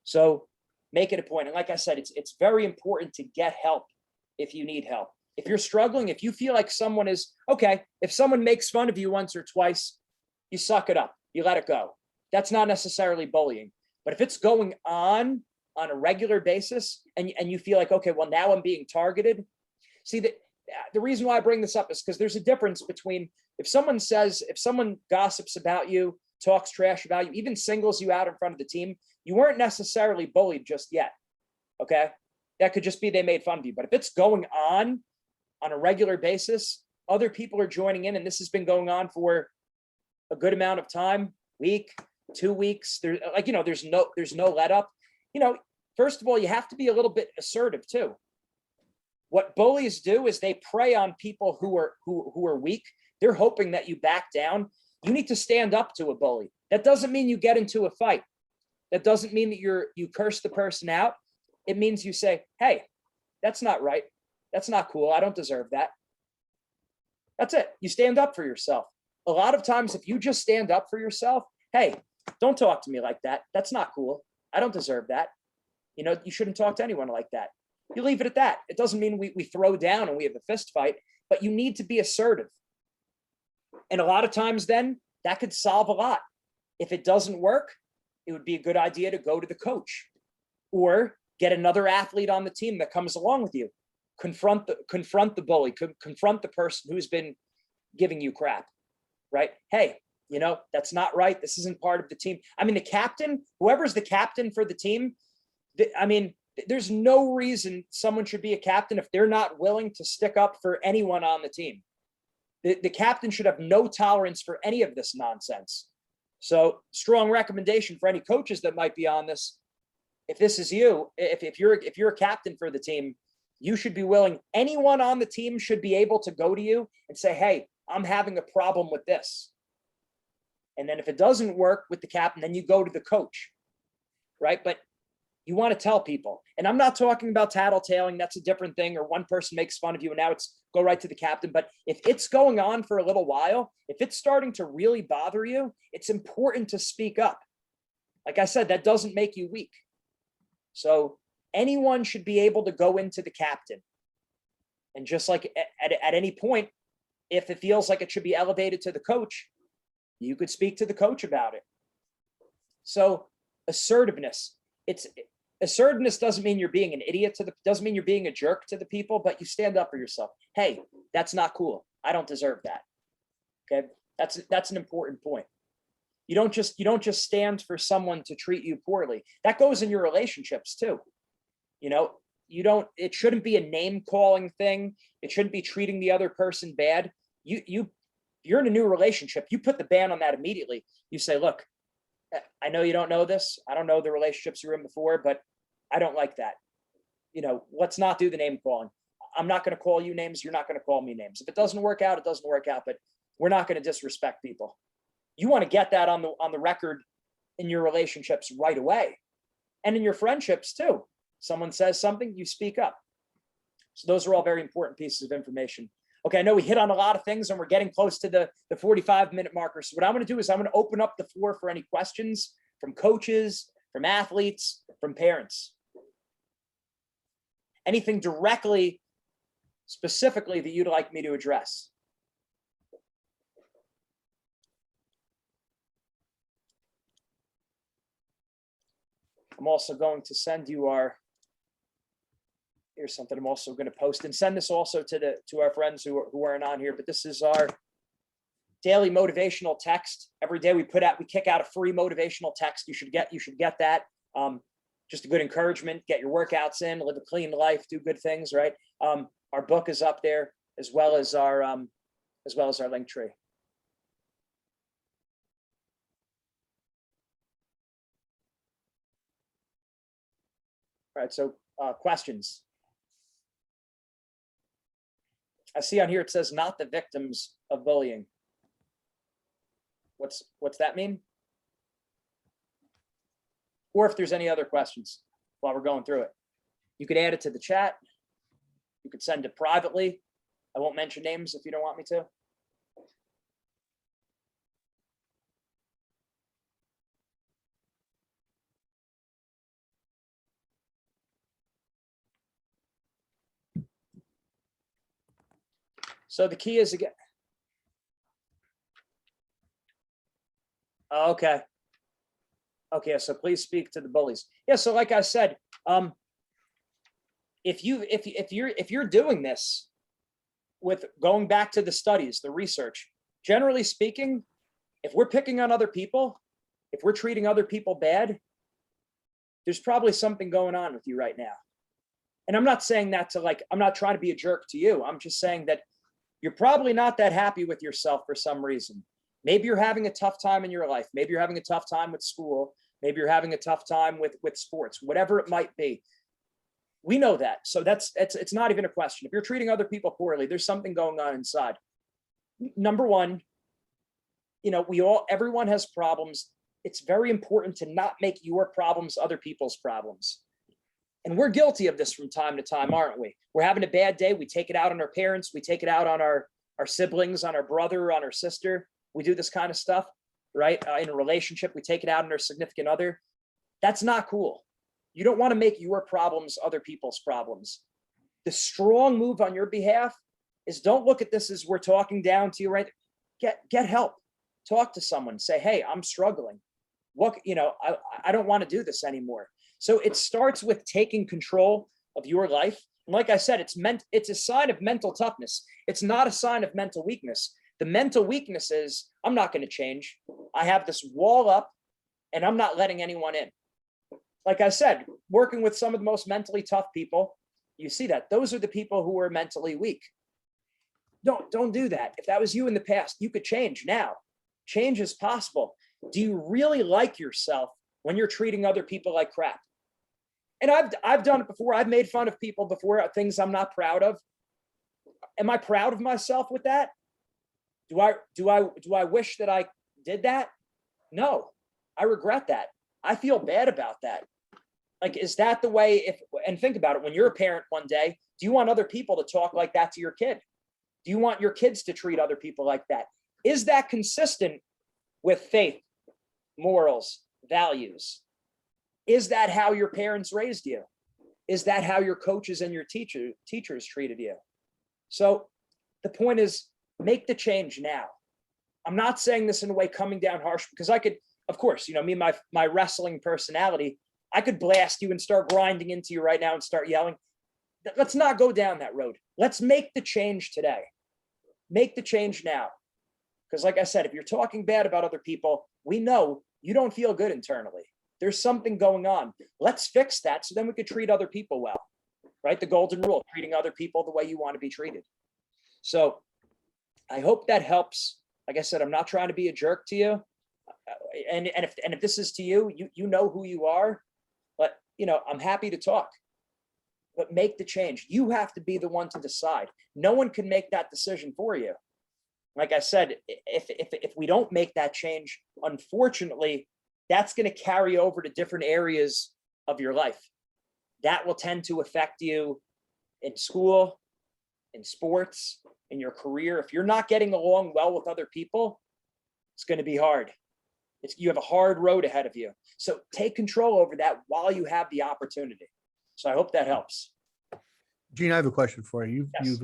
So make it a point. And like I said, it's very important to get help if you need help. If you're struggling, if you feel like someone is, okay, if someone makes fun of you once or twice, you suck it up, you let it go. That's not necessarily bullying. But if it's going on a regular basis and you feel like, okay, well, now I'm being targeted. See, the reason why I bring this up is because there's a difference between if someone gossips about you, talks trash about you, even singles you out in front of the team, you weren't necessarily bullied just yet. Okay. That could just be they made fun of you. But if it's going on a regular basis, other people are joining in, and this has been going on for a good amount of time, week, 2 weeks. There's no let up. First of all, you have to be a little bit assertive too. What bullies do is they prey on people who are weak. They're hoping that you back down. You need to stand up to a bully. That doesn't mean you get into a fight. That doesn't mean that you curse the person out. It means you say, hey, that's not right. That's not cool. I don't deserve that. That's it. You stand up for yourself. A lot of times, if you just stand up for yourself, hey, don't talk to me like that. That's not cool. I don't deserve that. You shouldn't talk to anyone like that. You leave it at that. It doesn't mean we throw down and we have a fist fight, but you need to be assertive. And a lot of times then that could solve a lot. If it doesn't work, it would be a good idea to go to the coach or get another athlete on the team that comes along with you. Confront the bully, confront the person who's been giving you crap, right? Hey, that's not right. This isn't part of the team. I mean, the captain, whoever's the captain for the team, there's no reason someone should be a captain if they're not willing to stick up for anyone on the team. The captain should have no tolerance for any of this nonsense. So strong recommendation for any coaches that might be on this. If this is you, if you're a captain for the team, you should be willing, anyone on the team should be able to go to you and say, hey, I'm having a problem with this. And then if it doesn't work with the captain, then you go to the coach, right? But you want to tell people. And I'm not talking about tattletaling. That's a different thing. Or one person makes fun of you and now it's go right to the captain. But if it's going on for a little while, if it's starting to really bother you, it's important to speak up. Like I said, that doesn't make you weak. So anyone should be able to go into the captain. And just like at any point, if it feels like it should be elevated to the coach, you could speak to the coach about it. So assertiveness. Assertiveness doesn't mean you're being an idiot doesn't mean you're being a jerk to the people, but you stand up for yourself. Hey, that's not cool. I don't deserve that. Okay. That's an important point. You don't just stand for someone to treat you poorly. That goes in your relationships too. It shouldn't be a name calling thing. It shouldn't be treating the other person bad. You're in a new relationship. You put the ban on that immediately. You say, look, I know you don't know this. I don't know the relationships you were in before, but I don't like that. Let's not do the name calling. I'm not going to call you names. You're not going to call me names. If it doesn't work out, it doesn't work out, but we're not going to disrespect people. You want to get that on the record in your relationships right away. And in your friendships too. Someone says something, you speak up. So those are all very important pieces of information. Okay, I know we hit on a lot of things and we're getting close to the 45-minute marker. So what I'm going to do is I'm going to open up the floor for any questions from coaches, from athletes, from parents. Anything directly, specifically that you'd like me to address? I'm also going to send you here's something I'm also going to post and send this also to our friends who aren't on here, but this is our daily motivational text. Every day we kick out a free motivational text. You should get that. Just a good encouragement, get your workouts in, live a clean life, do good things, right? Our book is up there as well as our link tree. All right, so questions. I see on here it says not the victims of bullying. What's that mean? Or if there's any other questions while we're going through it, you could add it to the chat. You could send it privately. I won't mention names if you don't want me to. So the key is again. Okay. Okay, so please speak to the bullies. Yeah, so like I said, if you're doing this with going back to the studies, the research, generally speaking, if we're picking on other people, if we're treating other people bad, there's probably something going on with you right now. And I'm not saying that I'm not trying to be a jerk to you. I'm just saying that you're probably not that happy with yourself for some reason. Maybe you're having a tough time in your life. Maybe you're having a tough time with school. Maybe you're having a tough time with sports, whatever it might be. We know that. So it's not even a question. If you're treating other people poorly, there's something going on inside. Number one, everyone has problems. It's very important to not make your problems other people's problems. And we're guilty of this from time to time, aren't we? We're having a bad day. We take it out on our parents. We take it out on our siblings, on our brother, on our sister. We do this kind of stuff, right? In a relationship, we take it out on our significant other. That's not cool. You don't want to make your problems other people's problems. The strong move on your behalf is don't look at this as we're talking down to you, right? Get help. Talk to someone. Say, hey, I'm struggling. What, I don't want to do this anymore. So it starts with taking control of your life. And like I said, it's a sign of mental toughness. It's not a sign of mental weakness. The mental weakness is, I'm not going to change. I have this wall up and I'm not letting anyone in. Like I said, working with some of the most mentally tough people, you see that. Those are the people who are mentally weak. Don't do that. If that was you in the past, you could change now. Change is possible. Do you really like yourself when you're treating other people like crap? And I've done it before. I've made fun of people before, things I'm not proud of. Am I proud of myself with that? Do I wish that I did that? No, I regret that. I feel bad about that. Like, is that the way, and think about it, when you're a parent one day, do you want other people to talk like that to your kid? Do you want your kids to treat other people like that? Is that consistent with faith, morals, values? Is that how your parents raised you? Is that how your coaches and your teachers treated you? So the point is, make the change now. I'm not saying this in a way coming down harsh, because I could, of course, me, my wrestling personality, I could blast you and start grinding into you right now and start yelling. Let's not go down that road. Let's make the change today. Make the change now. Because like I said, if you're talking bad about other people, we know you don't feel good internally. There's something going on. Let's fix that so then we could treat other people well, right? The golden rule, treating other people the way you want to be treated. So I hope that helps. Like I said, I'm not trying to be a jerk to you. And if this is to you, you know who you are, but I'm happy to talk, but make the change. You have to be the one to decide. No one can make that decision for you. Like I said, if we don't make that change, unfortunately, that's going to carry over to different areas of your life. That will tend to affect you in school, in sports, in your career. If you're not getting along well with other people, it's going to be hard. You have a hard road ahead of you. So take control over that while you have the opportunity. So I hope that helps. Gene, I have a question for you. Yes.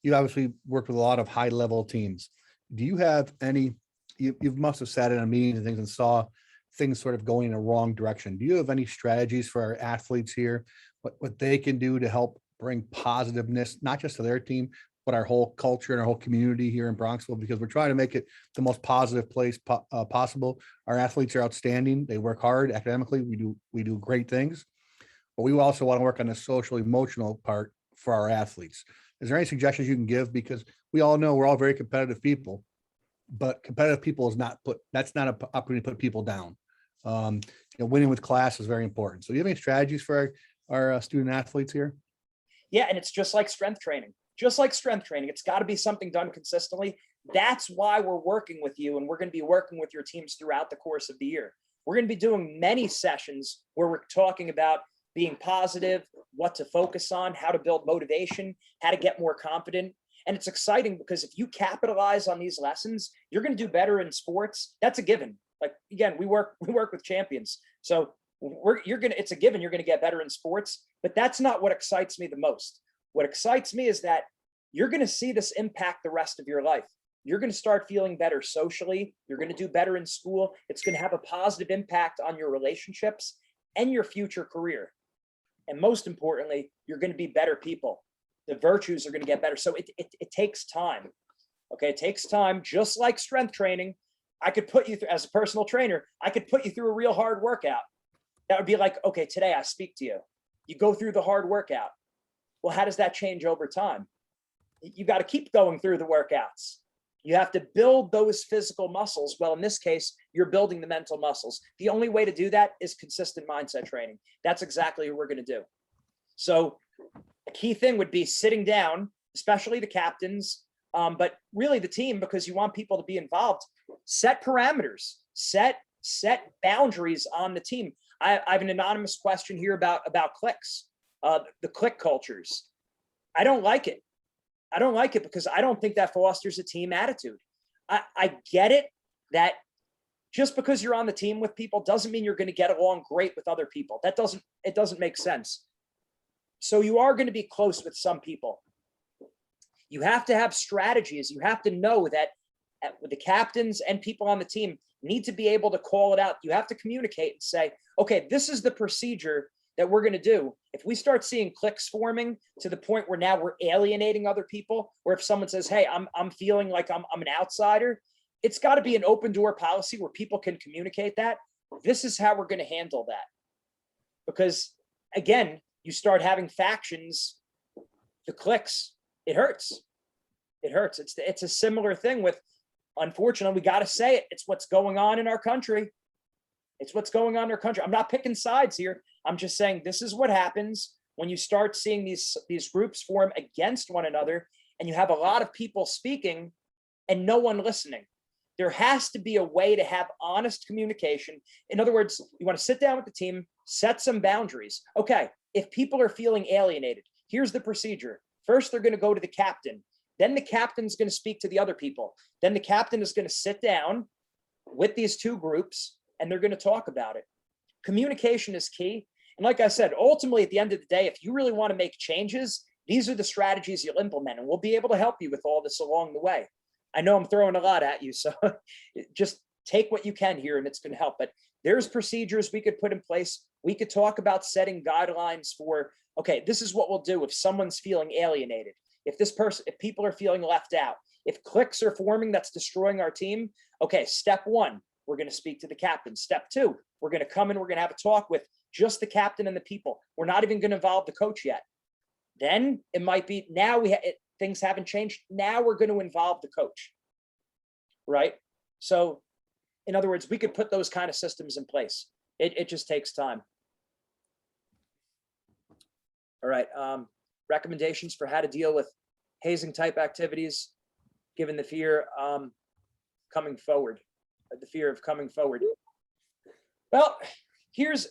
You obviously worked with a lot of high level teams. Do you have any, you must have sat in on meetings and things and saw things sort of going in a wrong direction. Do you have any strategies for our athletes here, what they can do to help bring positiveness, not just to their team, but our whole culture and our whole community here in Bronxville, because we're trying to make it the most positive place possible. Our athletes are outstanding. They work hard academically. We do great things, but we also want to work on the social emotional part for our athletes. Is there any suggestions you can give? Because we all know we're all very competitive people, but competitive people that's not an opportunity to put people down. Winning with class is very important. So do you have any strategies for our student athletes here? Yeah. And it's just like strength training. It's got to be something done consistently. That's why we're working with you, and we're going to be working with your teams throughout the course of the year. We're going to be doing many sessions where we're talking about being positive, what to focus on, how to build motivation, how to get more confident. And it's exciting because if you capitalize on these lessons, you're going to do better in sports. That's a given. Like, again, we work with champions. So it's a given you're going to get better in sports, but that's not what excites me the most. What excites me is that you're going to see this impact the rest of your life. You're going to start feeling better socially. You're going to do better in school. It's going to have a positive impact on your relationships and your future career. And most importantly, you're going to be better people. The virtues are going to get better. So it takes time. Okay. It takes time, just like strength training. I could put you through, as a personal trainer, I could put you through a real hard workout. That would be like, okay, today I speak to you. You go through the hard workout. Well, how does that change over time? You got to keep going through the workouts. You have to build those physical muscles. Well, in this case, you're building the mental muscles. The only way to do that is consistent mindset training. That's exactly what we're going to do. So a key thing would be sitting down, especially the captains, but really the team, because you want people to be involved. Set parameters, set set boundaries on the team. I have an anonymous question here about cliques, the clique cultures. I don't like it. I don't like it because I don't think that fosters a team attitude. I get it that just because you're on the team with people doesn't mean you're going to get along great with other people. It doesn't make sense. So you are going to be close with some people. You have to have strategies. You have to know that the captains and people on the team need to be able to call it out. You have to communicate and say, okay, this is the procedure that we're going to do. If we start seeing cliques forming to the point where now we're alienating other people, or if someone says, hey, I'm feeling like I'm an outsider, it's got to be an open door policy where people can communicate that. This is how we're going to handle that. Because again, you start having factions, the cliques, it hurts. It hurts. It's a similar thing with, unfortunately, we got to say it. It's what's going on in our country. It's what's going on in our country. I'm not picking sides here. I'm just saying this is what happens when you start seeing these groups form against one another, and you have a lot of people speaking and no one listening. There has to be a way to have honest communication. In other words, you want to sit down with the team, set some boundaries. Okay, if people are feeling alienated, here's the procedure. First, they're going to go to the captain. Then the captain's going to speak to the other people. Then the captain is going to sit down with these two groups and they're going to talk about it. Communication is key. And like I said, ultimately, at the end of the day, if you really want to make changes, these are the strategies you'll implement, and we'll be able to help you with all this along the way. I know I'm throwing a lot at you, so just take what you can here and it's going to help. But there's procedures we could put in place. We could talk about setting guidelines for, okay, this is what we'll do if someone's feeling alienated. If people are feeling left out, if cliques are forming that's destroying our team, okay, step one, we're going to speak to the captain. Step two, we're going to come and we're going to have a talk with just the captain and the people. We're not even going to involve the coach yet. Then it might be, now things haven't changed. Now we're going to involve the coach, right? So in other words, we could put those kind of systems in place. It just takes time. All right. Recommendations for how to deal with hazing type activities, given the fear coming forward, the fear of coming forward. Well, here's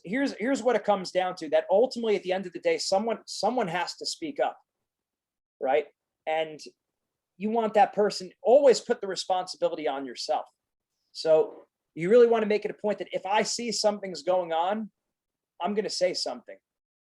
what it comes down to, that ultimately at the end of the day, someone has to speak up, right? And you want that person, always put the responsibility on yourself. So you really want to make it a point that if I see something's going on, I'm going to say something,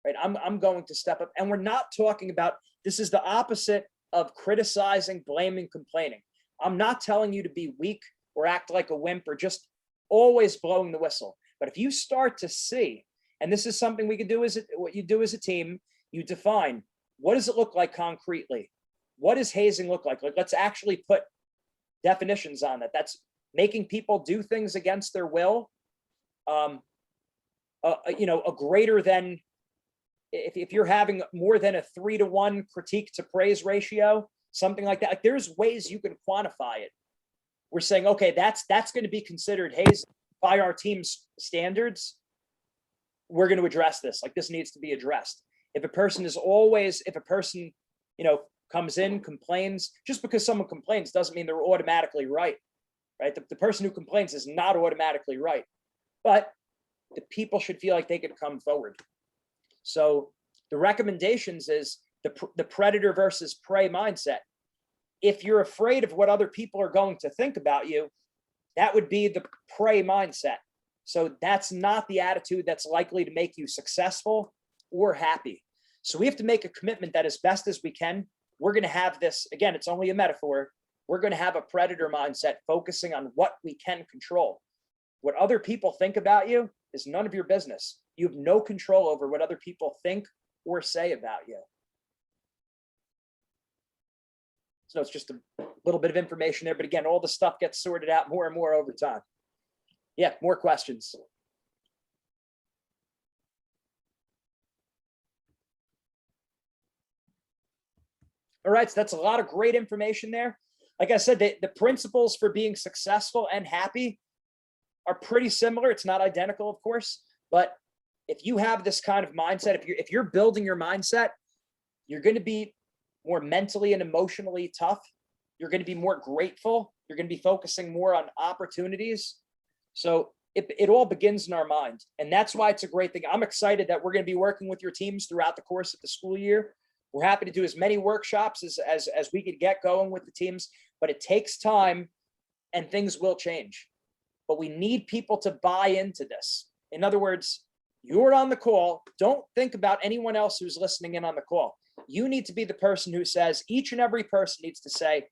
right? I'm going to step up. And we're not talking about, this is the opposite of criticizing, blaming, complaining. I'm not telling you to be weak or act like a wimp or just always blowing the whistle. But if you start to see, and this is something we could do what you do as a team, you define, what does it look like concretely? What does hazing look like? Like, let's actually put definitions on that. That's making people do things against their will. A greater than, if you're having more than a 3-to-1 critique to praise ratio, something like that. Like, there's ways you can quantify it. We're saying, okay, that's going to be considered hazing by our team's standards. We're going to address this. Like, this needs to be addressed. If a person comes in, complains, just because someone complains doesn't mean they're automatically right, right? The person who complains is not automatically right, but the people should feel like they can come forward. So the recommendations is the predator versus prey mindset. If you're afraid of what other people are going to think about you, that would be the prey mindset. So that's not the attitude that's likely to make you successful or happy. So we have to make a commitment that as best as we can, we're going to have this, again, it's only a metaphor. We're going to have a predator mindset focusing on what we can control. What other people think about you is none of your business. You have no control over what other people think or say about you. So it's just a little bit of information there, but again, all the stuff gets sorted out more and more over time. Yeah, more questions. All right, so that's a lot of great information there. Like I said, the principles for being successful and happy are pretty similar. It's not identical, of course, but if you have this kind of mindset, if you're building your mindset, you're going to be more mentally and emotionally tough. You're going to be more grateful. You're going to be focusing more on opportunities. So it all begins in our mind. And that's why it's a great thing. I'm excited that we're going to be working with your teams throughout the course of the school year. We're happy to do as many workshops as we could get going with the teams, but it takes time and things will change. But we need people to buy into this. In other words, you're on the call. Don't think about anyone else who's listening in on the call. You need to be the person who says, each and every person needs to say,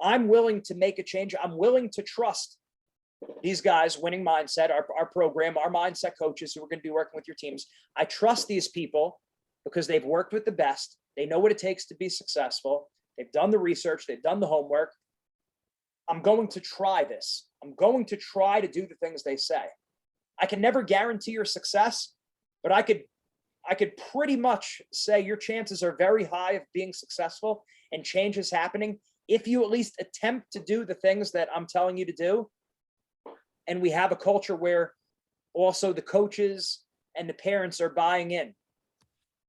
I'm willing to make a change. I'm willing to trust these guys, Winning Mindset, our program, our mindset coaches who are going to be working with your teams. I trust these people because they've worked with the best. They know what it takes to be successful. They've done the research. They've done the homework. I'm going to try this. I'm going to try to do the things they say. I can never guarantee your success, but I could pretty much say your chances are very high of being successful and change is happening if you at least attempt to do the things that I'm telling you to do. And we have a culture where also the coaches and the parents are buying in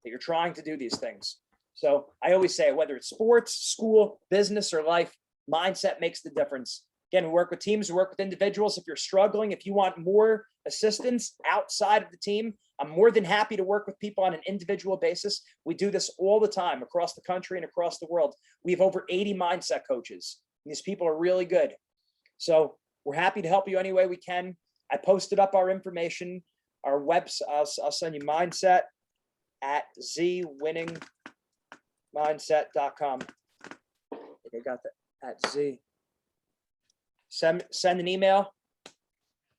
that you're trying to do these things. So I always say, whether it's sports, school, business, or life, mindset makes the difference. Again, we work with teams, we work with individuals. If you're struggling, if you want more assistance outside of the team, I'm more than happy to work with people on an individual basis. We do this all the time across the country and across the world. We have over 80 mindset coaches. And these people are really good. So we're happy to help you any way we can. I posted up our information, our website. I'll send you mindset at zwinningmindset.com. I think I got that at Z. Send an email.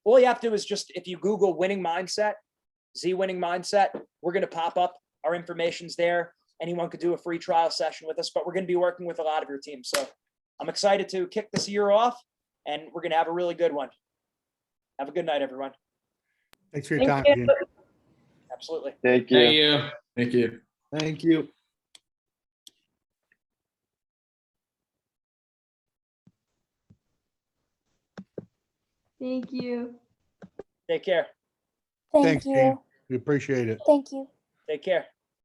All you have to do is just, if you Google Winning Mindset, Z Winning Mindset, we're going to pop up. Our information's there. Anyone could do a free trial session with us, but we're going to be working with a lot of your teams. So I'm excited to kick this year off, and we're going to have a really good one. Have a good night, everyone. Thanks for your time, Gene. Absolutely. Thank you. Thank you. Thank you. Thank you. Thank you. Take care. Thanks, Thank Gene. you. We appreciate it. Thank you. Take care.